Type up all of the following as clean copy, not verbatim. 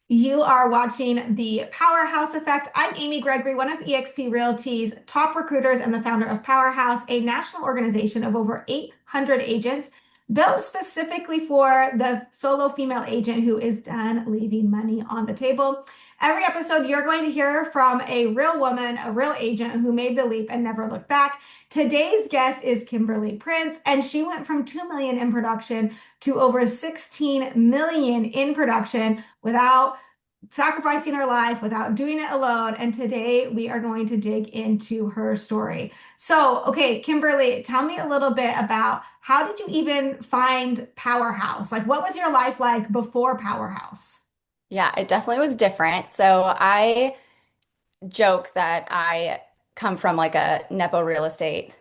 You are watching the Powerhouse Effect. I'm Amy Gregory, one of eXp Realty's top recruiters and the founder of Powerhouse, a national organization of over 800 agents built specifically for the solo female agent who is done leaving money on the table. Every episode, you're going to hear from a real woman, a real agent who made the leap and never looked back. Today's guest is Kimberly Prince, and she went from 2 million in production to over 16 million in production without sacrificing her life, without doing it alone. And today we are going to dig into her story. So, okay, Kimberly, tell me a little bit about how did you even find Powerhouse? Like, what was your life like before Powerhouse? Yeah, it definitely was different. So I joke that I come from like a Nepo real estate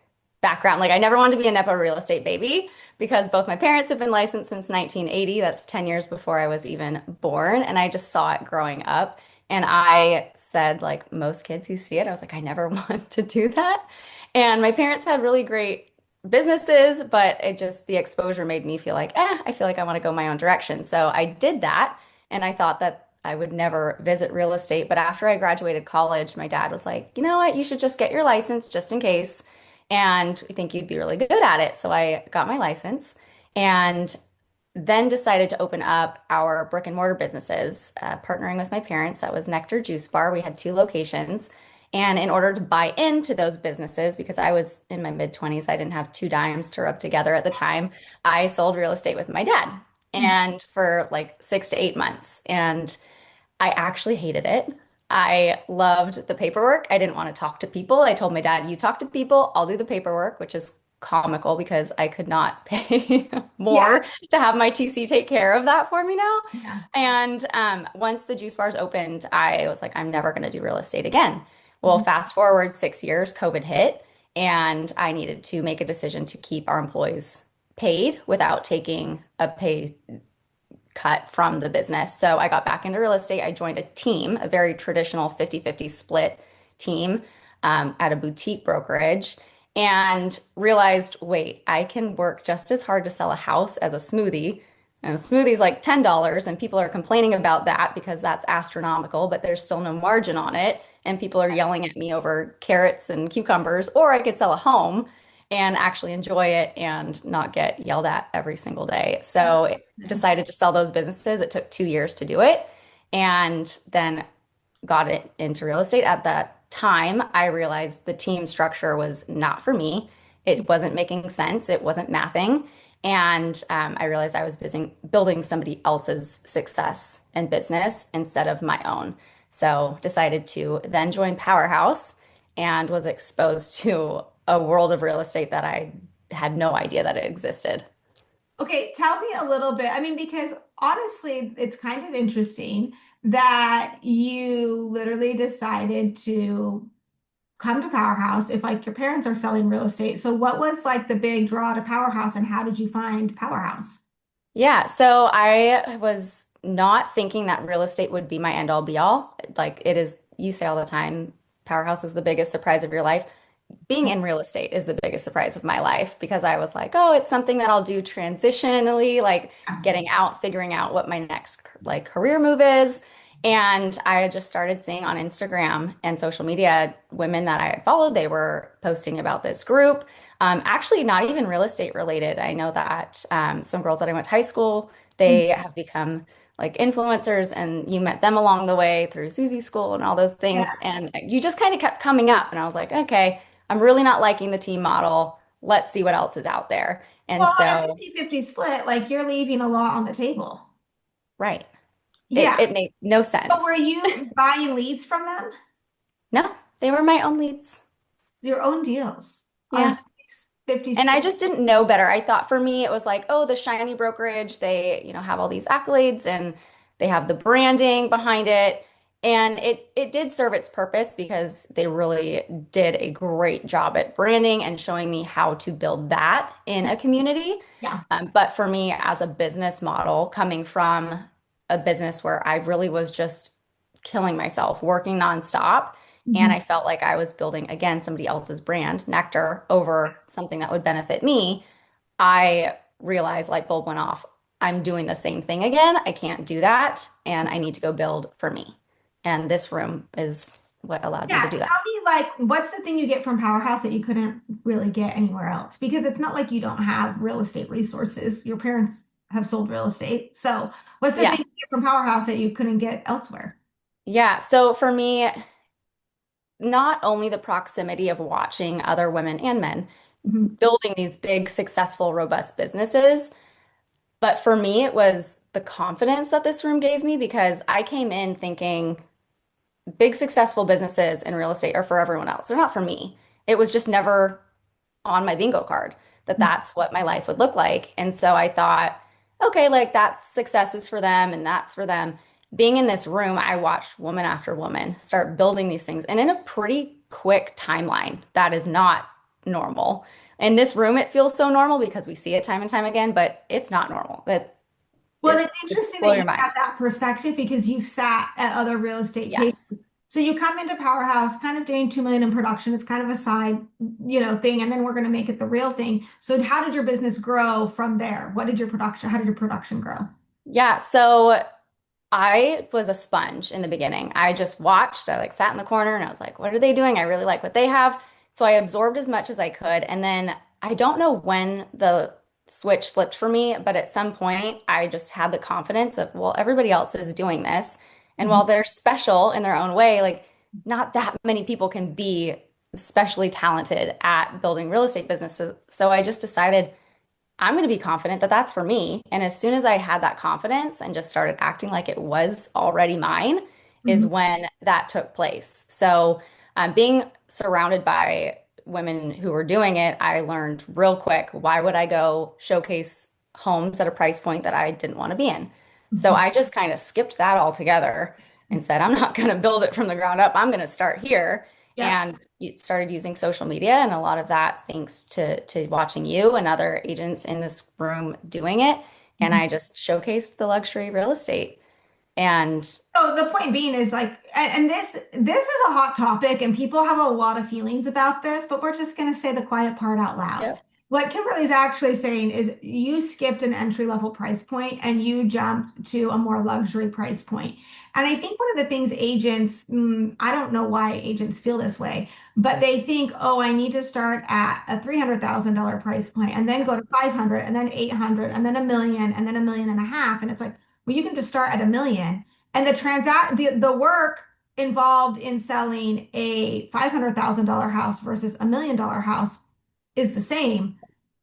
background. Like I never wanted to be a Nepo real estate baby because both my parents have been licensed since 1980. That's 10 years before I was even born. And I just saw it growing up. And I said, like most kids who see it, I was like, I never want to do that. And my parents had really great businesses, but the exposure made me feel like, I feel like I want to go my own direction. So I did that. And I thought that I would never visit real estate. But after I graduated college, my dad was like, you know what? You should just get your license just in case. And I think you'd be really good at it. So I got my license and then decided to open up our brick and mortar businesses, partnering with my parents. That was Nectar Juice Bar. We had two locations. And in order to buy into those businesses, because I was in my mid 20s, I didn't have two dimes to rub together at the time. I sold real estate with my dad and for like 6 to 8 months. And I actually hated it. I loved the paperwork. I didn't want to talk to people. I told my dad, you talk to people, I'll do the paperwork, which is comical because I could not pay Yeah, more to have my TC take care of that for me now. yeah. And once the juice bars opened, I was like, I'm never going to do real estate again. Well, fast forward 6 years, COVID hit, and I needed to make a decision to keep our employees paid without taking a pay cut from the business. So I got back into real estate. I joined a team, a very traditional 50-50 split team at a boutique brokerage, and realized, wait, I can work just as hard to sell a house as a smoothie. And a smoothie is like $10, and people are complaining about that because that's astronomical, but there's still no margin on it. And people are yelling at me over carrots and cucumbers, or I could sell a home and actually enjoy it and not get yelled at every single day. So decided to sell those businesses. It took 2 years to do it and then got it into real estate. At that time, I realized the team structure was not for me. It wasn't making sense. It wasn't mathing. And I realized I was building somebody else's success and business instead of my own. So decided to then join Powerhouse and was exposed to a world of real estate that I had no idea that it existed. Okay, tell me a little bit. I mean, because honestly, it's kind of interesting that you literally decided to come to Powerhouse if like your parents are selling real estate. So what was like the big draw to Powerhouse and how did you find Powerhouse? Yeah, so I was not thinking that real estate would be my end all be all. Like it is, you say all the time, Powerhouse is the biggest surprise of your life. Being in real estate is the biggest surprise of my life because I was like, oh, it's something that I'll do transitionally, like getting out, figuring out what my next like career move is. And I just started seeing on Instagram and social media women that I had followed, they were posting about this group. Actually, not even real estate related. I know that some girls that I went to high school, they have become like influencers, and you met them along the way through Susie School and all those Yeah. things. And you just kind of kept coming up. And I was like, okay, I'm really not liking the team model. Let's see what else is out there. And Well, on a so, 50-50 split, like you're leaving a lot on the table. right, it, Yeah. it made no But were sense. you buying leads from them? No, they were my own leads. Your own deals on a Yeah. 50 And I split. just didn't know better. I thought for me, it was like, oh, the shiny brokerage, they, have all these accolades and they have the branding behind it. And it did serve its purpose because they really did a great job at branding and showing me how to build that in a community. Yeah. But for me, as a business model, coming from a business where I really was just killing myself, working nonstop, and Mhm. I felt like I was building, again, somebody else's brand, Nectar, over something that would benefit me. I realized light bulb went off. I'm doing the same thing again. I can't do that. And I need to go build for me. And this room is what allowed me to Yeah, do that. tell me like what's the thing you get from Powerhouse that you couldn't really get anywhere else? Because it's not like you don't have real estate resources. Your parents have sold real estate. So what's the thing Yeah. you get from Powerhouse that you couldn't get elsewhere? Yeah. So for me, not only the proximity of watching other women and men Mhm. building these big, successful, robust businesses, but for me, it was the confidence that this room gave me because I came in thinking big, successful businesses in real estate are for everyone else. They're not for me. It was just never on my bingo card that that's what my life would look like. And so I thought, okay, like that's success is for them and that's for them. Being in this room, I watched woman after woman start building these things and in a pretty quick timeline. That is not normal. In this room, it feels so normal because we see it time and time again, but it's not normal. That Well, it's it interesting blow that you your have mind. that perspective because you've sat at other real estate tables. Yes. So you come into Powerhouse kind of doing 2 million in production. It's kind of a side, thing, and then we're going to make it the real thing. So how did your business grow from there? How did your production grow? Yeah. So I was a sponge in the beginning. I just watched. I like sat in the corner and I was like, what are they doing? I really like what they have. So I absorbed as much as I could. And then I don't know when the switch flipped for me, but at some point I just had the confidence of, well, everybody else is doing this. And while they're special in their own way, like not that many people can be especially talented at building real estate businesses. So I just decided I'm going to be confident that that's for me. And as soon as I had that confidence and just started acting like it was already mine, is Mhm. when that took place. So, being surrounded by women who were doing it, I learned real quick why would I go showcase homes at a price point that I didn't want to be in? So, Mhm. I just kind of skipped that altogether and said, I'm not going to build it from the ground up. I'm going to start here Yep. and started using social media and a lot of that thanks to watching you and other agents in this room doing it and I just showcased the luxury real estate and So the point being is like, and this is a hot topic, and people have a lot of feelings about this, but we're just going to say the quiet part out loud. yep, What Kimberly's actually saying is you skipped an entry level price point and you jumped to a more luxury price point. And I think one of the things agents, I don't know why agents feel this way, but they think, oh, I need to start at a $300,000 price point and then go to 500 and then 800 and then a million and then a million and a half. And it's like, well, you can just start at a million. And the work involved in selling a $500,000 house versus $1 million house is the same,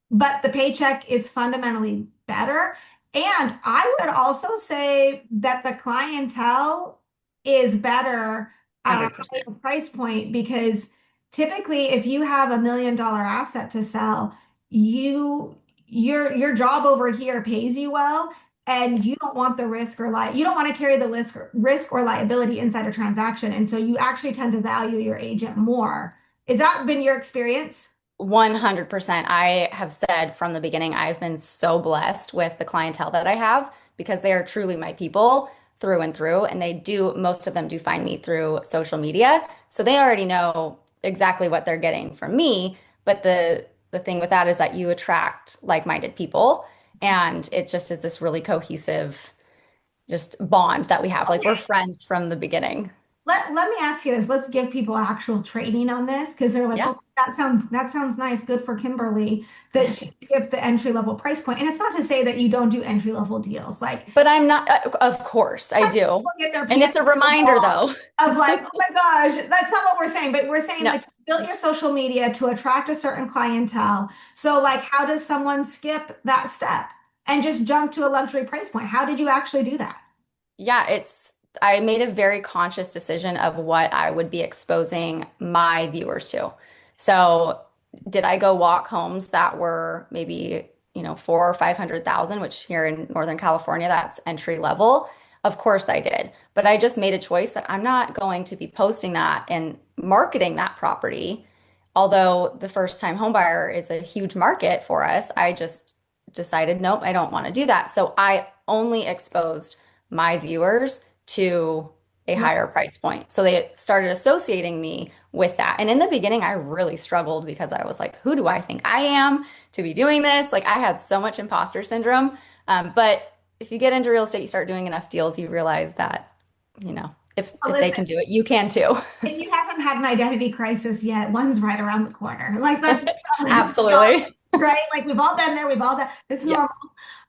but the paycheck is fundamentally better. And I would also say that the clientele is better at a 100%. higher price point because typically if you have $1 million asset to sell, your job over here pays you well Yeah. and you don't want the you don't want to carry the risk or liability inside a transaction. And so you actually tend to value your agent more. Has that been your experience? 100%. I have said from the beginning, I've been so blessed with the clientele that I have because they are truly my people through and through. And most of them do find me through social media. So they already know exactly what they're getting from me. But the thing with that is that you attract like-minded people. And it just is this really cohesive just bond that we have. Like we're Okay. friends from the beginning. Let me ask you this. Let's give people actual training on this because they're like, Yeah. oh, that sounds nice. Good for Kimberly that she skipped the entry level price point. And it's not to say that you don't do entry level deals. Like But I'm not, of course, I do. people get their And pants it's a on the reminder wall though. of like, oh my gosh, that's not what we're saying. But we're saying No. like you built your social media to attract a certain clientele. So like, how does someone skip that step and just jump to a luxury price point? How did you actually do that? Yeah, I made a very conscious decision of what I would be exposing my viewers to. So, did I go walk homes that were maybe, four or 500,000, which here in Northern California, that's entry level? Of course I did. But I just made a choice that I'm not going to be posting that and marketing that property. Although the first time home buyer is a huge market for us, I just decided, nope, I don't want to do that. So I only exposed my viewers to a Yep. higher price point. So they started associating me with that. And in the beginning, I really struggled because I was like, who do I think I am to be doing this? Like I had so much imposter syndrome. But if you get into real estate, you start doing enough deals, you realize that, Well, if they can listen, do it, you can too. if you haven't had an identity crisis yet, one's right around the corner. Like let's be honest, Absolutely. right? Like we've all been there, we've all done it's Yeah. normal.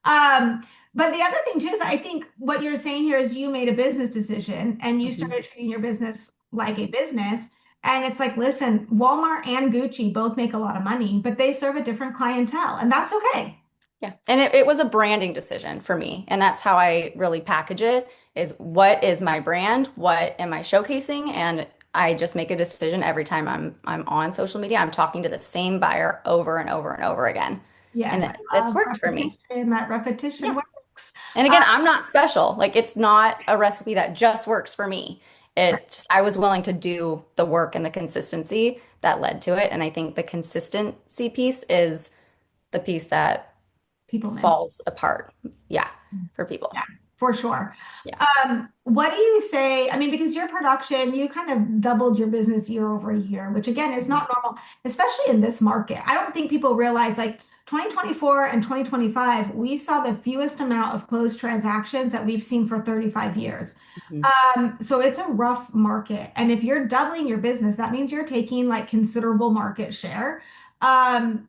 Um, but the other thing too is I think what you're saying here is you made a business decision and you Mhm. started treating your business like a business. And it's like, listen, Walmart and Gucci both make a lot of money, but they serve a different clientele, and that's okay. Yeah. And it was a branding decision for me. And that's how I really package it is what is my brand? What am I showcasing? And I just make a decision every time I'm on social media. I'm talking to the same buyer over and over and over again. And Yes, I that's love worked for me. repetition. That repetition Yeah. works. And Uh, again, I'm not special. Like it's not a recipe that just works for me. right. It just, I was willing to do the work and the consistency that led to it. And I think the consistency piece is the piece that People miss. falls apart. Yeah, for people. Yeah, for sure. Yeah. What do you say? I mean, because your production, you kind of doubled your business year over year, which again is Mhm. not normal, especially in this market. I don't think people realize like 2024 and 2025, we saw the fewest amount of closed transactions that we've seen for 35 years. Mhm. So it's a rough market. And if you're doubling your business, that means you're taking like considerable market share. Um,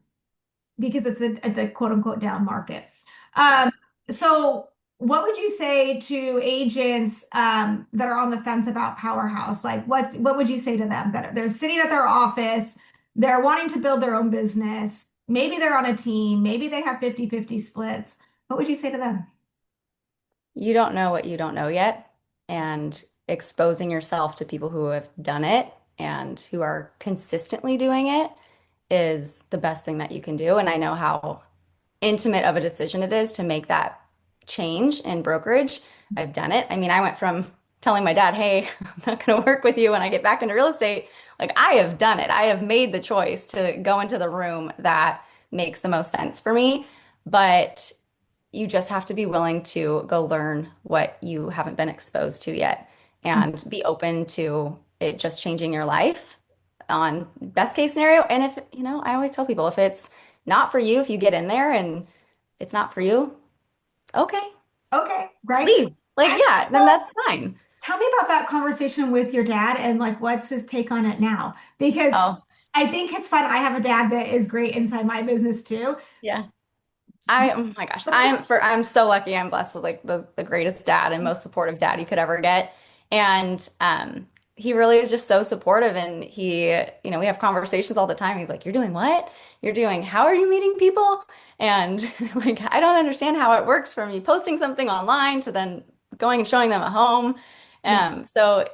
because it's the quote unquote down market. Yeah. Um, so what would you say to agents that are on the fence about Powerhouse? Like what would you say to them that they're sitting at their office, they're wanting to build their own business, maybe they're on a team, maybe they have 50-50 splits. What would you say to them? You don't know what you don't know yet. And exposing yourself to people who have done it and who are consistently doing it is the best thing that you can do. And I know how intimate of a decision it is to make that change in brokerage. I've done it. I mean, I went from telling my dad, hey, I'm not going to work with you when I get back into real estate. Like, I have done it. I have made the choice to go into the room that makes the most sense for me. But you just have to be willing to go learn what you haven't been exposed to yet and be open to it just changing your life on best case scenario. And if, I always tell people if it's not for you, if you get in there and it's not for you, okay, Okay, right. leave. Like, And yeah, then so that's fine. tell me about that conversation with your dad and like what's his take on it now? Because Oh, I think it's fun. I have a dad that is great inside my business too. yeah. Oh my gosh, What's his I'm so lucky. I'm blessed with like the greatest dad and most supportive dad you could ever get. And he really is just so supportive and we have conversations all the time. He's like, "You're doing what? How are you meeting people?" And like I don't understand how it works from you posting something online to then going and showing them a home. Yeah. So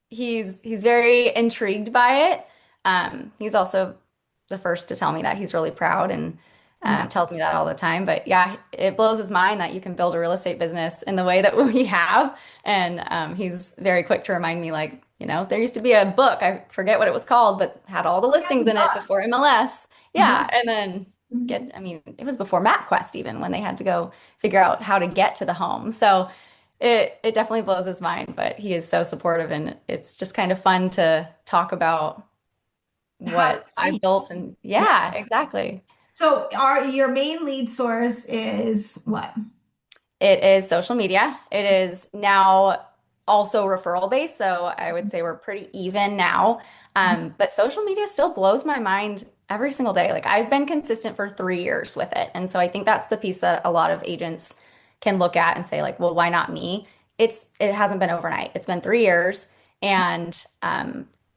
he's very intrigued by it. He's also the first to tell me that he's really proud and Yeah. tells me that all the time. But yeah, it blows his mind that you can build a real estate business in the way that we have. And he's very quick to remind me, like, there used to be a book, I forget what it was called, but had all the listings in it before MLS. Yeah. Yeah. And then I mean, it was before MapQuest even when they had to go figure out how to get to the home. So it definitely blows his mind, but he is so supportive and it's just kind of fun to talk about How what I've sweet. built and Yeah. yeah, exactly. So your main lead source is what? It is social media. It is now also referral based. So I would say we're pretty even now. But social media still blows my mind every single day. Like I've been consistent for 3 years with it. And so I think that's the piece that a lot of agents can look at and say, like, well, why not me? It hasn't been overnight. It's been 3 years. And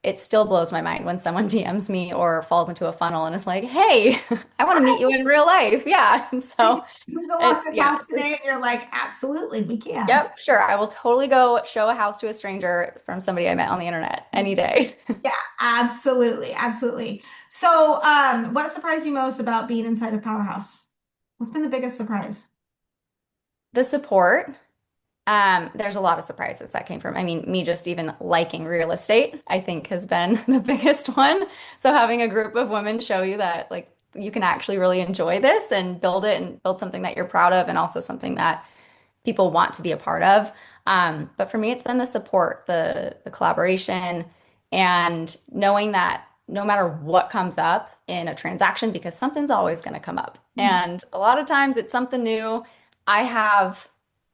it still blows my mind when someone DMs me or falls into a funnel and is like, hey, I want to meet you in real life. Yeah. And Can so we go walk it's, this yeah, house today? And you're like, absolutely, we can. yep, sure. I will totally go show a house to a stranger from somebody I met on the internet any day. Yeah, absolutely, absolutely. So, what surprised you most about being inside of Powerhouse? What's been the biggest surprise? The support, there's a lot of surprises that came from. I mean, me just even liking real estate, I think has been the biggest one. So having a group of women show you that like you can actually really enjoy this and build it and build something that you're proud of and also something that people want to be a part of. But for me, it's been the support, the collaboration, and knowing that no matter what comes up in a transaction, because something's always going to come up. And a lot of times it's something new. I have,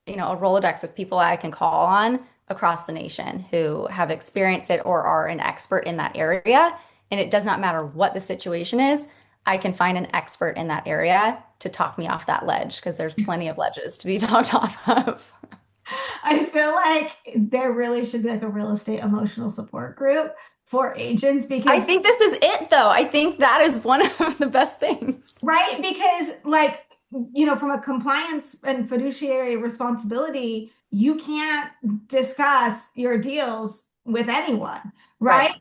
a Rolodex of people I can call on across the nation who have experienced it or are an expert in that area. And it does not matter what the situation is, I can find an expert in that area to talk me off that ledge because there's plenty of ledges to be talked off of. I feel like there really should be like a real estate emotional support group for agents I because think this is it, though. I think that is one of the best things. right? Because, like, from a compliance and fiduciary responsibility, you can't discuss your deals with anyone, Right.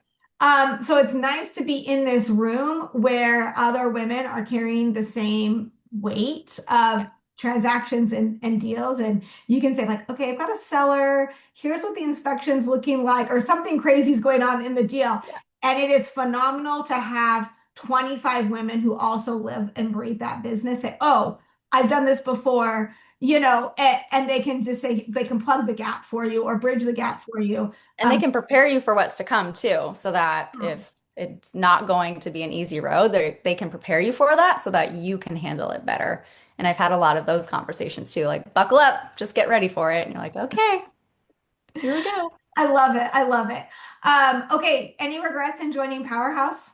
right? So it's nice to be in this room where other women are carrying the same weight Yeah. of transactions and deals. And you can say, like, okay, I've got a seller. Here's what the inspection's looking like, or something crazy is going on in the deal. Yeah. And it is phenomenal to have 25 women who also live and breathe that business say, oh, I've done this before, and they can just say, they can plug the gap for you or bridge the gap for you. And they Um, can prepare you for what's to come too, so that if it's not going to be an easy road, they can prepare you for that so that you can handle it better. And I've had a lot of those conversations too, like buckle up, just get ready for it. And you're like, okay, here we go. I love it. I love it. Okay. Any regrets in joining Powerhouse?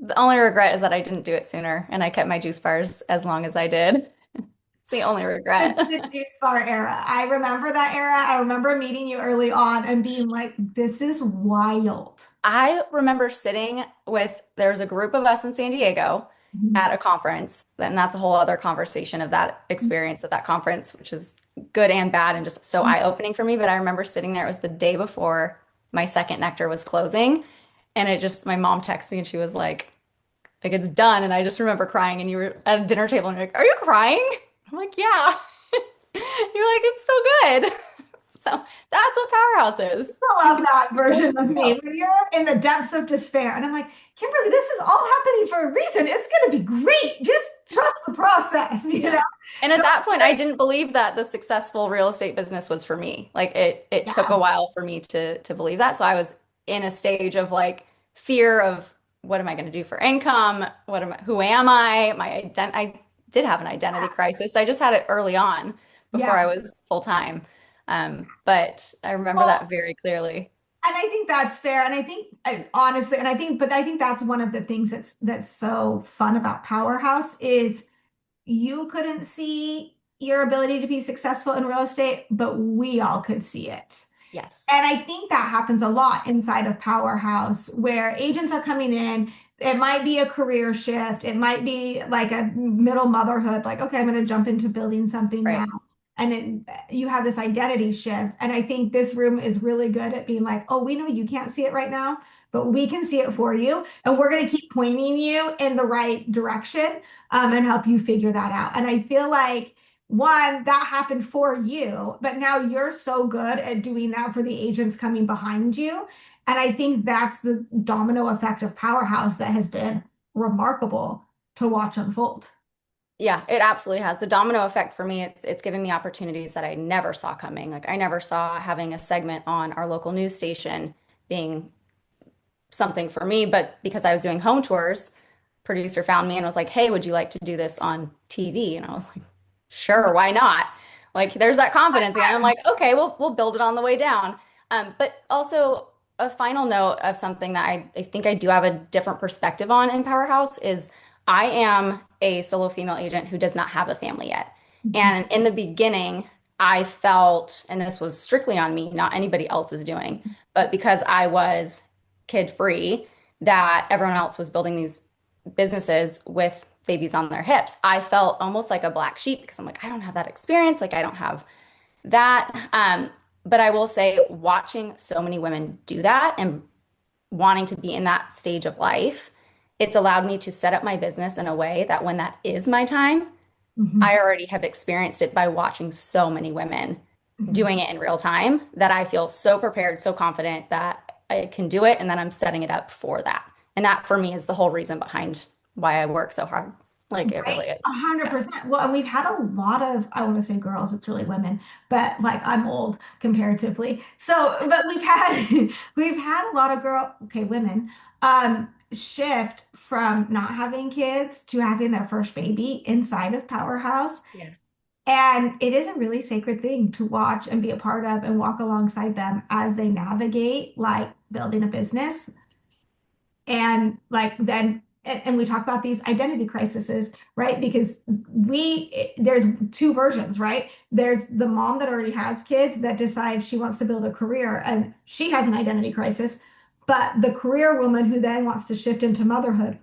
The only regret is that I didn't do it sooner and I kept my juice bars as long as I did. It's the only regret. The juice bar era. I remember that era. I remember meeting you early on and being like, this is wild. I remember sitting with, there was a group of us in San Diego Mhm. at a conference, and that's a whole other conversation of that experience of that conference, which is good and bad and just so eye-opening for me. But I remember sitting there, it was the day before my second nectar was closing, and it just, my mom texted me and she was like it's done. And I just remember crying, and you were at a dinner table and you're like, are you crying? I'm like, yeah. You're like, it's so good. So that's what Powerhouse is. I You love can that be ready version to of me go. when you're in the depths of despair. And I'm like, Kimberly, this is all happening for a reason. It's going to be great. Just trust the process, Yeah. And at Don't that point, I worry. didn't believe that the successful real estate business was for me. Like it took a Yeah. while for me to believe that. So I was in a stage of like fear of what am I going to do for income? Who am I? I did have an identity crisis. I just had it early on before Yeah. I was full time. But I remember Well, that very clearly. and I think that's fair. And I think honestly, but I think that's one of the things that's so fun about Powerhouse is you couldn't see your ability to be successful in real estate, but we all could see it. Yes. And I think that happens a lot inside of Powerhouse where agents are coming in. It might be a career shift. It might be like a middle motherhood, like, okay, I'm going to jump into building something now. Right. And you have this identity shift. And I think this room is really good at being like, oh, we know you can't see it right now, but we can see it for you. And we're going to keep pointing you in the right direction, and help you figure that out. And I feel like one, that happened for you, but now you're so good at doing that for the agents coming behind you. And I think that's the domino effect of Powerhouse that has been remarkable to watch unfold. Yeah, it absolutely has. The domino effect for me, it's given me opportunities that I never saw coming. Like I never saw having a segment on our local news station being something for me, but because I was doing home tours, producer found me and was like, "Hey, would you like to do this on TV?" And I was like, "Sure, why not?" Like there's that confidence and I'm like, "Okay, we'll build it on the way down." But also a final note of something that I think I do have a different perspective on in Powerhouse is I am a solo female agent who does not have a family yet. Mhm. And in the beginning, I felt, and this was strictly on me, not anybody else is doing, but because I was kid free, that everyone else was building these businesses with babies on their hips. I felt almost like a black sheep because I'm like, I don't have that experience. Like, I don't have that. But I will say, watching so many women do that and wanting to be in that stage of life, it's allowed me to set up my business in a way that when that is my time, Mhm. I already have experienced it by watching so many women Mhm. doing it in real time that I feel so prepared, so confident that I can do it and that I'm setting it up for that. And that for me is the whole reason behind why I work so hard. Like it Right? really is. A hundred Yeah. percent. Well, and we've had a lot of, I want to say girls, it's really women, but like I'm old comparatively. So, but we've had a lot of okay, women, shift from not having kids to having their first baby inside of Powerhouse. Yeah. And it is a really sacred thing to watch and be a part of and walk alongside them as they navigate like building a business. And like then and we talk about these identity crises, right? Because there's two versions, right? There's the mom that already has kids that decides she wants to build a career and she has an identity crisis, but the career woman who then wants to shift into motherhood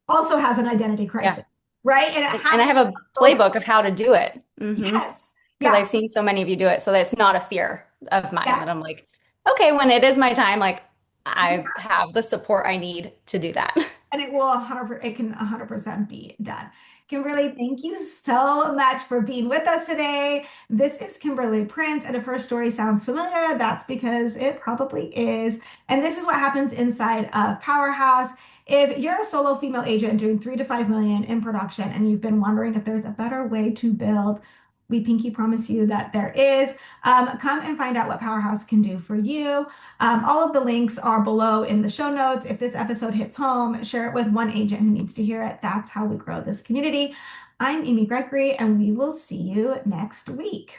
also has an identity Yeah. crisis, right? And it And I happens have a both. playbook of how to do it. Yes. Because Yeah. I've seen so many of you do it. So that's not a fear of mine Yeah. that I'm like, okay, when it is my time, like I have the support I need to do that. And it will 100%, it can 100% be done. Kimberly, thank you so much for being with us today. This is Kimberly Prince, and if her story sounds familiar, that's because it probably is. And this is what happens inside of Powerhouse. If you're a solo female agent doing 3 to 5 million in production and you've been wondering if there's a better way to build, we pinky promise you that there is. Come and find out what Powerhouse can do for you. All of the links are below in the show notes. If this episode hits home, share it with one agent who needs to hear it. That's how we grow this community. I'm Amy Gregory, and we will see you next week.